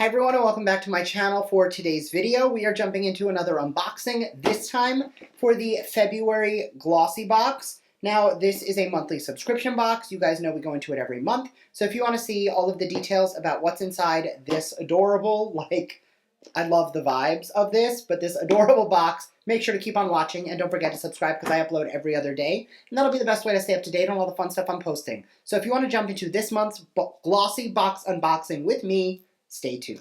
Hi everyone and welcome back to my channel. For today's video, we are jumping into another unboxing, this time for the February Glossy box. Now, this is a monthly subscription box. You guys know we go into it every month. So if you want to see all of the details about what's inside this adorable, I love the vibes of this, but this adorable box, make sure to keep on watching and don't forget to subscribe because I upload every other day. And that'll be the best way to stay up to date on all the fun stuff I'm posting. So if you want to jump into this month's Glossy box unboxing with me, stay tuned.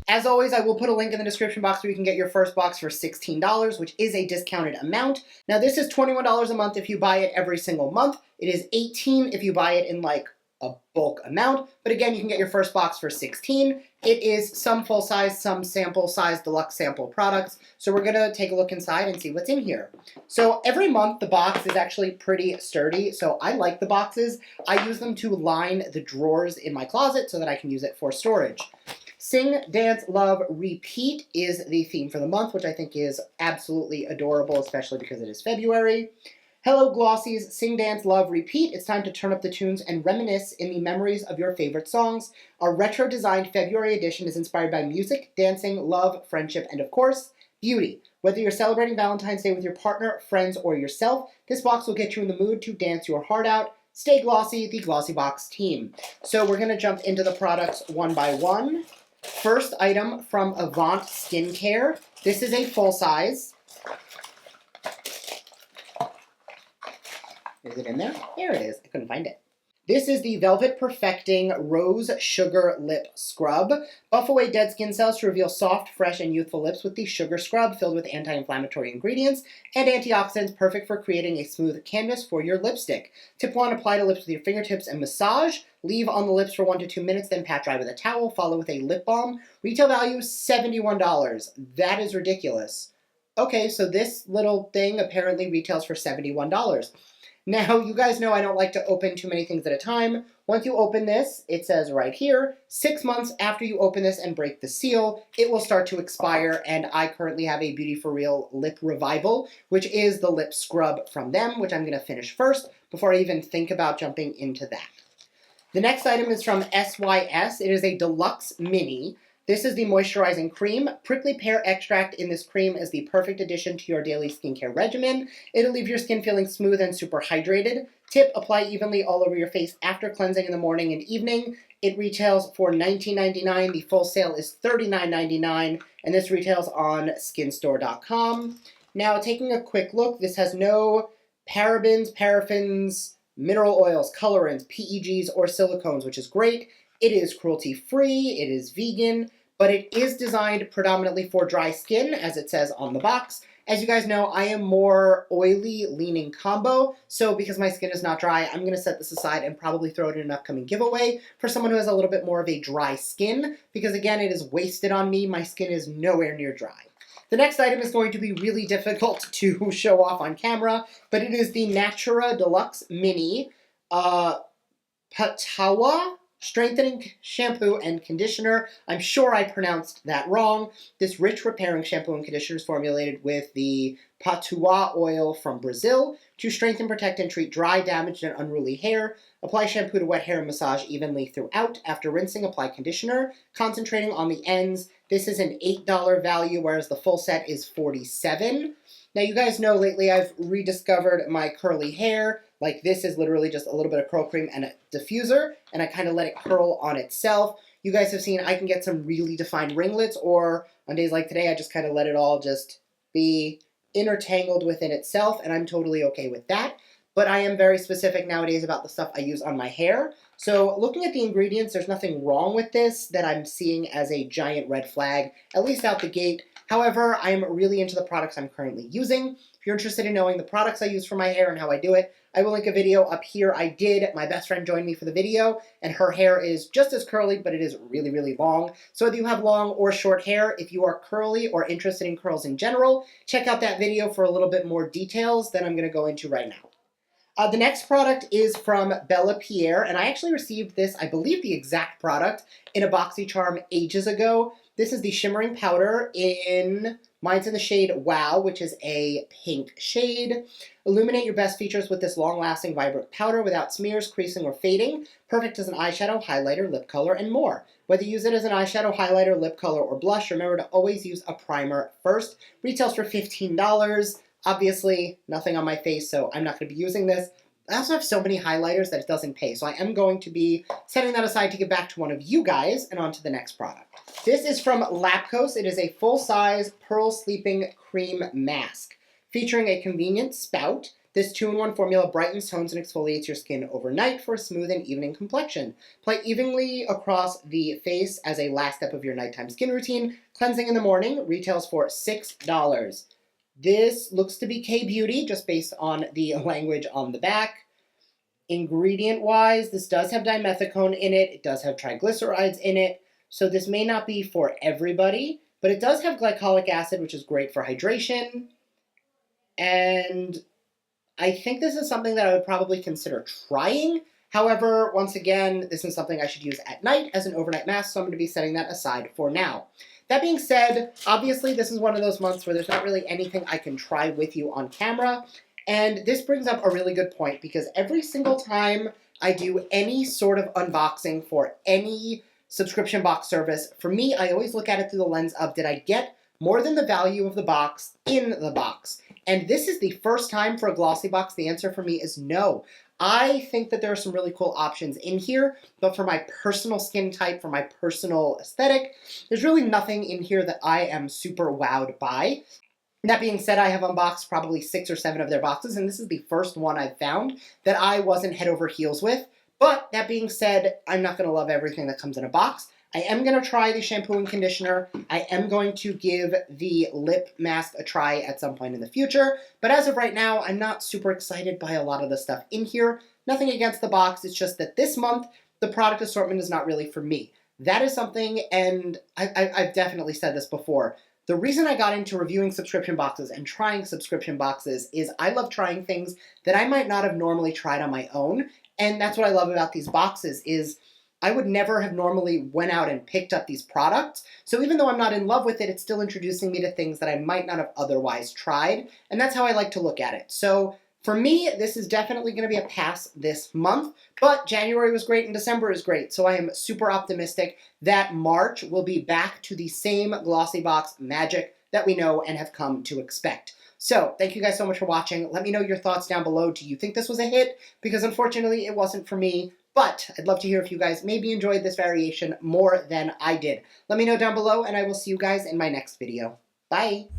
As always, I will put a link in the description box where you can get your first box for $16, which is a discounted amount. Now, this is $21 a month if you buy it every single month. It is $18 if you buy it in a bulk amount. But again, you can get your first box for $16. It is some full size, some sample size, deluxe sample products. So we're gonna take a look inside and see what's in here. So every month, the box is actually pretty sturdy. So I like the boxes. I use them to line the drawers in my closet so that I can use it for storage. Sing, Dance, Love, Repeat is the theme for the month, which I think is absolutely adorable, especially because it is February. Hello Glossies, Sing, Dance, Love, Repeat. It's time to turn up the tunes and reminisce in the memories of your favorite songs. Our retro-designed February edition is inspired by music, dancing, love, friendship, and of course, beauty. Whether you're celebrating Valentine's Day with your partner, friends, or yourself, this box will get you in the mood to dance your heart out. Stay glossy, the Glossy Box team. So we're going to jump into the products one by one. First item from Avant Skincare. This is a full size. Is it in there? There it is. I couldn't find it. This is the Velvet Perfecting Rose Sugar Lip Scrub. Buff away dead skin cells to reveal soft, fresh, and youthful lips with the Sugar Scrub filled with anti-inflammatory ingredients and antioxidants, perfect for creating a smooth canvas for your lipstick. Tip 1, apply to lips with your fingertips and massage. Leave on the lips for 1 to 2 minutes, then pat dry with a towel. Follow with a lip balm. Retail value is $71. That is ridiculous. Okay, so this little thing apparently retails for $71. Now, you guys know I don't like to open too many things at a time. Once you open this, it says right here, 6 months after you open this and break the seal, it will start to expire, and I currently have a Beauty For Real Lip Revival, which is the lip scrub from them, which I'm going to finish first before I even think about jumping into that. The next item is from SYS. It is a Deluxe Mini. This is the moisturizing cream. Prickly pear extract in this cream is the perfect addition to your daily skincare regimen. It'll leave your skin feeling smooth and super hydrated. Tip, apply evenly all over your face after cleansing in the morning and evening. It retails for $19.99. The full sale is $39.99, and this retails on SkinStore.com. Now, taking a quick look, this has no parabens, paraffins, mineral oils, colorants, PEGs, or silicones, which is great. It is cruelty-free, it is vegan, but it is designed predominantly for dry skin, as it says on the box. As you guys know, I am more oily-leaning combo, so because my skin is not dry, I'm going to set this aside and probably throw it in an upcoming giveaway for someone who has a little bit more of a dry skin, because again, it is wasted on me. My skin is nowhere near dry. The next item is going to be really difficult to show off on camera, but it is the Natura Deluxe Mini Patawa Strengthening Shampoo and Conditioner. I'm sure I pronounced that wrong. This rich repairing shampoo and conditioner is formulated with the Patawa oil from Brazil to strengthen, protect, and treat dry, damaged, and unruly hair. Apply shampoo to wet hair and massage evenly throughout. After rinsing, apply conditioner, concentrating on the ends. This is an $8 value, whereas the full set is $47. Now, you guys know lately I've rediscovered my curly hair. Like, this is literally just a little bit of curl cream and a diffuser, and I kind of let it curl on itself. You guys have seen I can get some really defined ringlets, or on days like today, I just kind of let it all just be intertangled within itself, and I'm totally okay with that. But I am very specific nowadays about the stuff I use on my hair. So looking at the ingredients, there's nothing wrong with this that I'm seeing as a giant red flag, at least out the gate. However, I am really into the products I'm currently using. If you're interested in knowing the products I use for my hair and how I do it, I will link a video up here. I did. My best friend joined me for the video, and her hair is just as curly, but it is really, really long. So whether you have long or short hair, if you are curly or interested in curls in general, check out that video for a little bit more details than I'm going to go into right now. The next product is from Bellapierre, and I actually received this, I believe the exact product, in a Boxycharm ages ago. This is the shimmering powder mine's in the shade Wow, which is a pink shade. Illuminate your best features with this long-lasting, vibrant powder without smears, creasing, or fading. Perfect as an eyeshadow, highlighter, lip color, and more. Whether you use it as an eyeshadow, highlighter, lip color, or blush, remember to always use a primer first. Retails for $15. Obviously, nothing on my face, so I'm not going to be using this. I also have so many highlighters that it doesn't pay, so I am going to be setting that aside to give back to one of you guys, and on to the next product. This is from Lapkos. It is a full-size Pearl Sleeping Cream Mask, featuring a convenient spout. This 2-in-1 formula brightens, tones, and exfoliates your skin overnight for a smooth and evening complexion. Apply evenly across the face as a last step of your nighttime skin routine. Cleansing in the morning, retails for $6. This looks to be K-Beauty, just based on the language on the back. Ingredient-wise, this does have dimethicone in it. It does have triglycerides in it. So this may not be for everybody, but it does have glycolic acid, which is great for hydration. And I think this is something that I would probably consider trying. However, once again, this is something I should use at night as an overnight mask, so I'm going to be setting that aside for now. That being said, obviously this is one of those months where there's not really anything I can try with you on camera, and this brings up a really good point, because every single time I do any sort of unboxing for any subscription box service, for me, I always look at it through the lens of, did I get more than the value of the box in the box? And this is the first time for a GLOSSYBOX. The answer for me is no. I think that there are some really cool options in here, but for my personal skin type, for my personal aesthetic, there's really nothing in here that I am super wowed by. That being said, I have unboxed probably 6 or 7 of their boxes, and this is the first one I've found that I wasn't head over heels with. But that being said, I'm not going to love everything that comes in a box. I am going to try the shampoo and conditioner. I am going to give the lip mask a try at some point in the future. But as of right now, I'm not super excited by a lot of the stuff in here. Nothing against the box. It's just that this month, the product assortment is not really for me. That is something, and I've definitely said this before. The reason I got into reviewing subscription boxes and trying subscription boxes is I love trying things that I might not have normally tried on my own. And that's what I love about these boxes is I would never have normally went out and picked up these products. So even though I'm not in love with it, it's still introducing me to things that I might not have otherwise tried. And that's how I like to look at it. So for me, this is definitely going to be a pass this month. But January was great and December is great. So I am super optimistic that March will be back to the same GLOSSYBOX magic that we know and have come to expect. So, thank you guys so much for watching. Let me know your thoughts down below. Do you think this was a hit? Because unfortunately, it wasn't for me. But I'd love to hear if you guys maybe enjoyed this variation more than I did. Let me know down below, and I will see you guys in my next video. Bye!